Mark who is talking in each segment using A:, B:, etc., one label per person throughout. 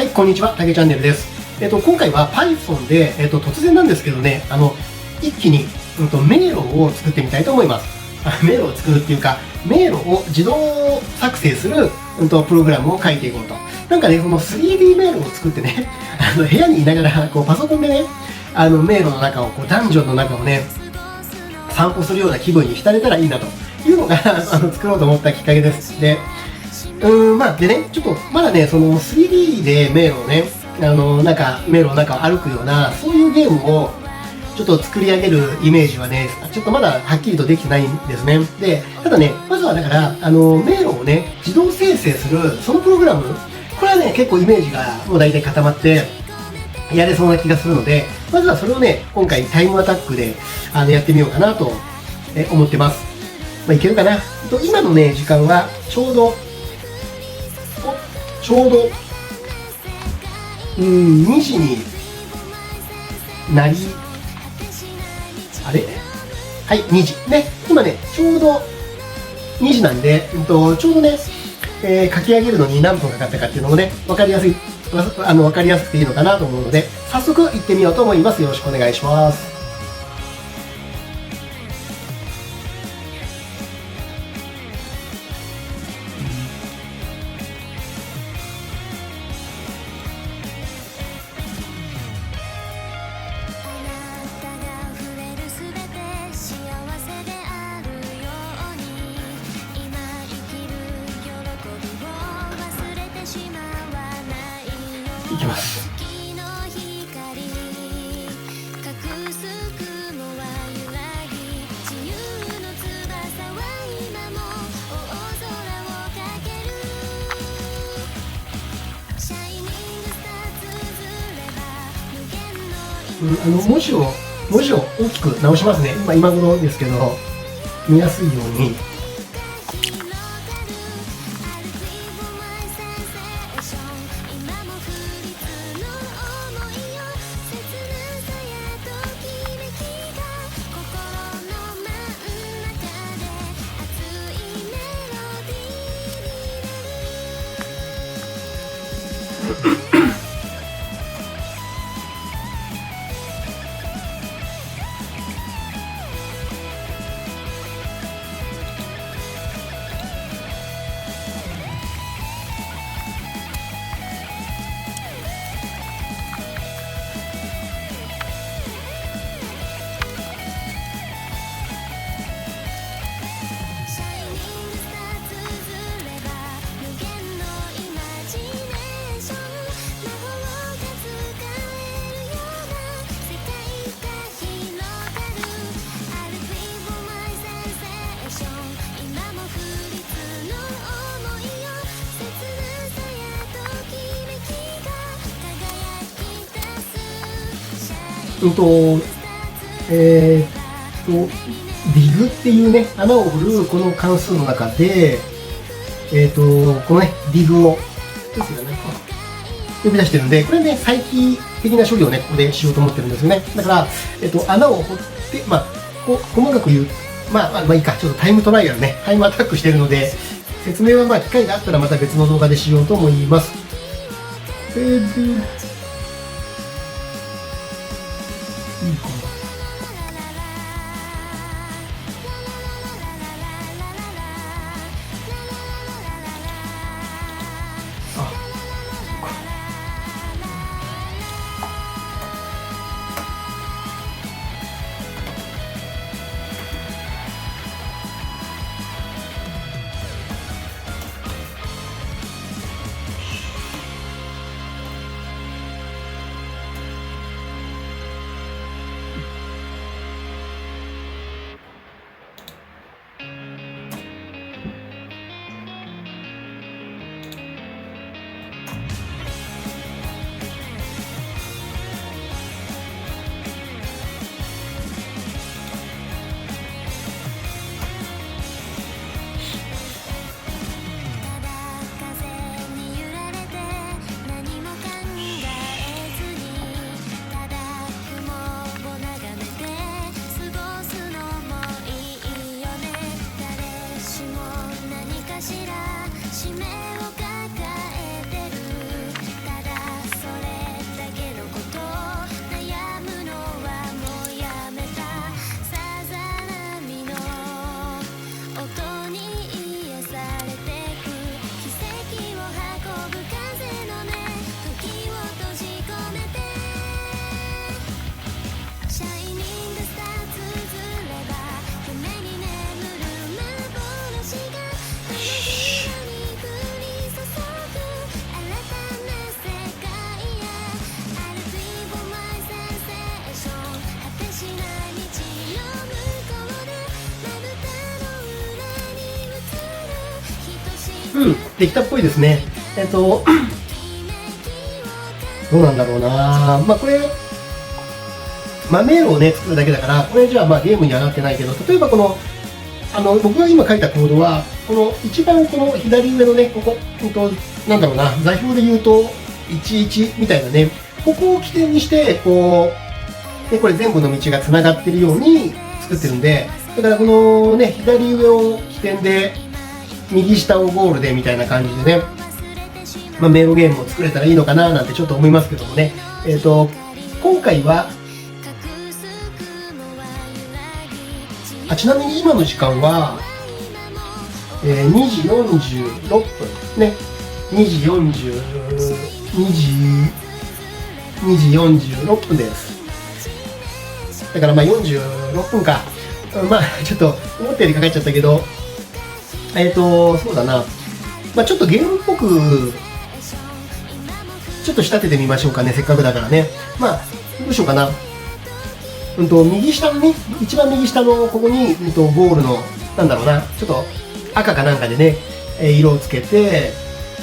A: はい、こんにちは、たけチャンネルです。今回は Python で、突然なんですけどね、一気に、迷路を作ってみたいと思います。迷路を作るっていうか、迷路を自動作成する、プログラムを書いていこうと。なんかね、その 3D 迷路を作ってね、部屋にいながら、パソコンでね、迷路の中を、ダンジョンの中をね、散歩するような気分に浸れたらいいなというのが作ろうと思ったきっかけです。で、でね、ちょっとまだね、その 3D で迷路をね、迷路の中を歩くような、そういうゲームをちょっと作り上げるイメージはね、ちょっとまだはっきりとできてないんですね。で、ただね、まずはだから、迷路をね、自動生成する、そのプログラム、これはね、結構イメージがもう大体固まって、やれそうな気がするので、まずはそれをね、今回タイムアタックでやってみようかなと思ってます。いけるかな。今のね、時間はちょうど2時になり、あれはい、2時。ね、今ね、ちょうど2時なんで、ちょうどね、書き上げるのに何分かかったかっていうのもね、わかりやすくていいのかなと思うので、早速行ってみようと思います。よろしくお願いします。いきます。文字を大きく直しますね。今頃ですけど、見やすいように。ディグっていうね、穴を掘るこの関数の中で、このね、ディグを、呼び出してるんで、これね、再帰的な処理をね、ここでしようと思ってるんですよね。だから、穴を掘って、細かく言う、いいか、ちょっとタイムトライアルね、タイムアタックしてるので、説明は機会があったらまた別の動画でしようと思います。いいかな。うん、できたっぽいですね。どうなんだろうな。まあこれ、まあ迷路をね、作るだけだから、これじゃあまあゲームにはなってないけど、例えばこの、僕が今書いたコードは、この一番この左上のね、ここ、なんだろうな、座標で言うと、11みたいなね、ここを起点にして、こう、で、これ全部の道が繋がってるように作ってるんで、だからこのね、左上を起点で、右下をゴールでみたいな感じでね、まあ、迷路ゲームを作れたらいいのかななんてちょっと思いますけどもね。今回は、ちなみに今の時間は、2時46分ね、2時46分です。だからまあ46分か。まあちょっと思ったよりかかっちゃったけど、そうだな。まあちょっとゲームっぽく、ちょっと仕立ててみましょうかね、せっかくだからね。まあ、どうしようかな。右下のね、一番右下のここに、ゴールの、なんだろうな、ちょっと赤かなんかでね、色をつけて、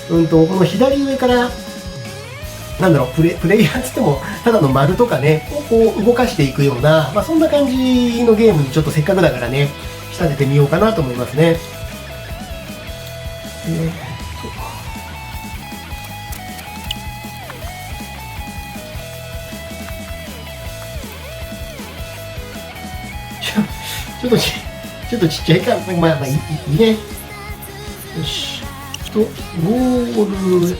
A: この左上から、なんだろう、プレイヤーつっても、ただの丸とかね、をこう動かしていくような、まあそんな感じのゲームにちょっとせっかくだからね、仕立ててみようかなと思いますね。ちょっとちっちゃいか、まあいいね。よし。ゴールし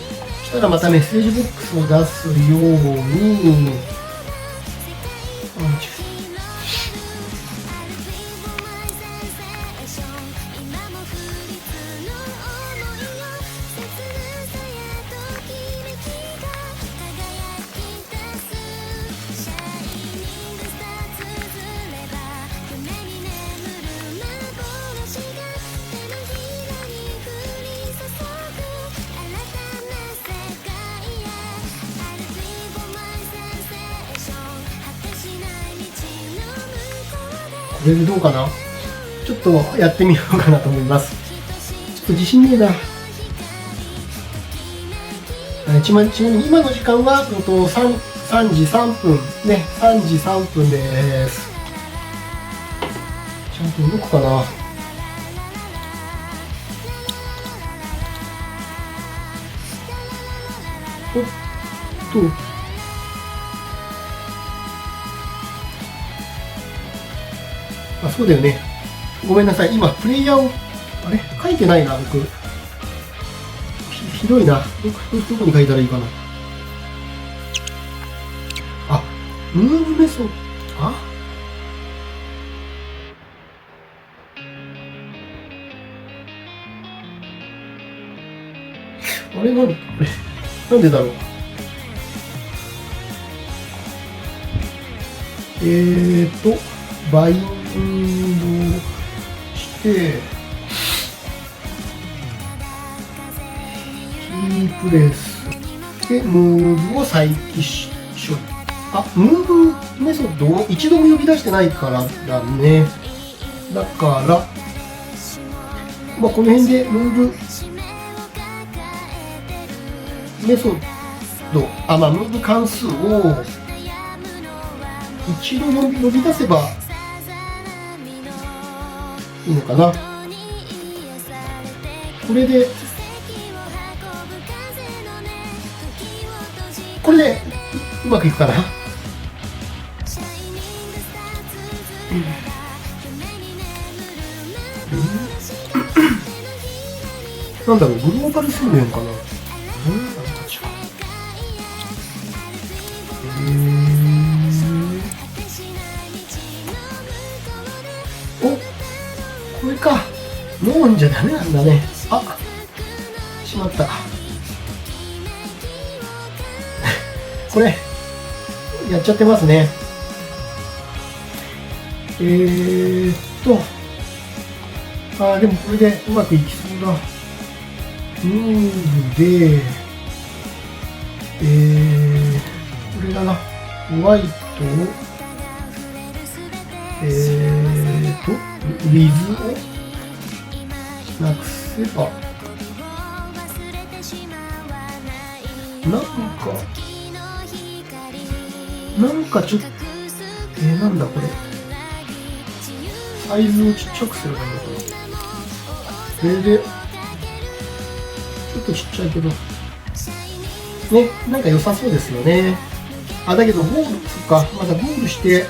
A: たらまたメッセージボックスを出すように、これでどうかな。ちょっとやってみようかなと思います。ちょっと自信ねえな。ちなみに今の時間は3時3分ね、3時3分です。ちゃんと動くかな。おっと。あ、そうだよね。ごめんなさい。今、プレイヤーを、あれ書いてないな、僕。ひどいな。どこに書いたらいいかな。あ、ムーブメソッド。あれなんでだろう。バインドして、キープレスで、ムーブを再起しよう。ムーブメソッドを一度も呼び出してないからだね。だから、まあ、この辺でムーブメソッド、まあ、ムーブ関数を一度呼び出せばいいのかな。これでうまくいくかな。なんだろう、グローバル数年かな。これか。飲んじゃダメなんだね。しまった。これ、やっちゃってますね。でもこれでうまくいきそうだ。ムーブで、これだな。ホワイトを、ウィズをなくせば、なんかちょっと、なんだこれ。サイズをちっちゃくすればいいのかな。それで、ちょっとちっちゃいけど、ね、なんか良さそうですよね。あ、だけどゴール、そっか、まだゴールして、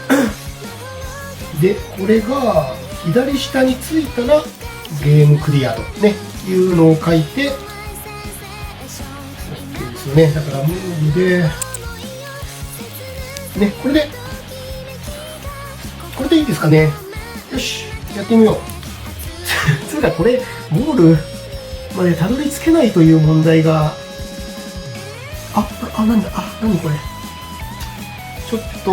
A: で、これが左下についたらゲームクリアとね、いうのを書いて、OK ですよね。だからムーブで、ね、これでいいですかね。よし、やってみよう。つうかこれ、ゴールまでたどり着けないという問題が、なんだ、何これ。ちょっと、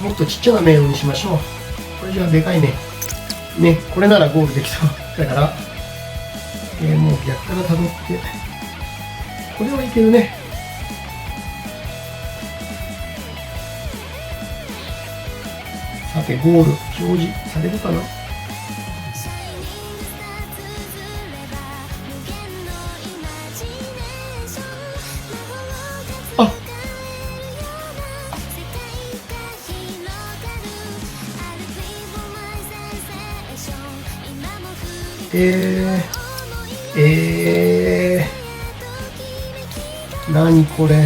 A: もっとちっちゃな迷路にしましょう。これじゃあでかいね。ね、これならゴールできそう。だから、もう逆からたどって、これはいけるね。さて、ゴール、表示されるかな。何これ。こ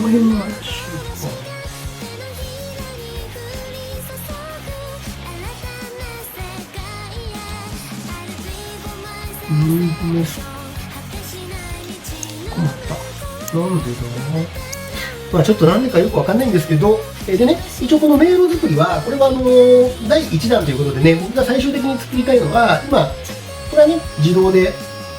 A: の辺が怪しいか。困った。なんでだ。まあちょっとなんでかよくわかんないんですけど、でね、一応この迷路作りは、これは第1弾ということでね、僕が最終的に作りたいのは、今、これはね、自動で、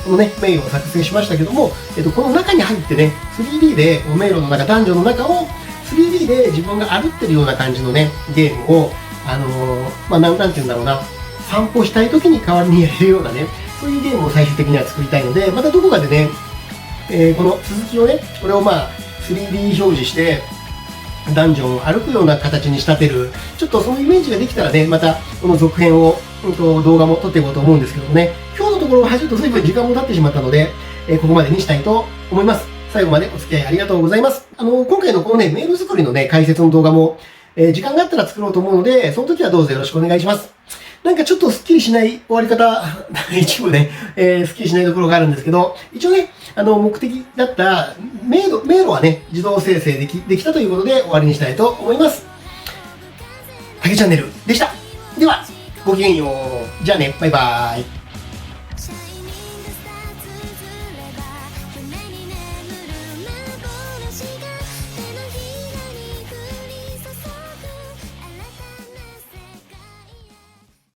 A: このね、迷路を作成しましたけども、この中に入ってね、3D で、迷路の中、ダンジョンの中を、3D で自分が歩ってるような感じのね、ゲームを、なんて言うんだろうな、散歩したい時に代わりにやれるようなね、そういうゲームを最終的には作りたいので、またどこかでね、この続きをね、これを3D 表示して、ダンジョンを歩くような形に仕立てる、ちょっとそのイメージができたらね、またこの続編を、動画も撮っていこうと思うんですけどもね、今日のところはちょっと随分時間も経ってしまったので、ここまでにしたいと思います。最後までお付き合いありがとうございます。今回のこのね、メール作りのね、解説の動画も、時間があったら作ろうと思うので、その時はどうぞよろしくお願いします。なんかちょっとスッキリしない終わり方、一部ね、スッキリしないところがあるんですけど、一応ね、目的だった迷路はね、自動生成できたということで終わりにしたいと思います。竹チャンネルでした。では、ごきげんよう。じゃあね、バイバーイ。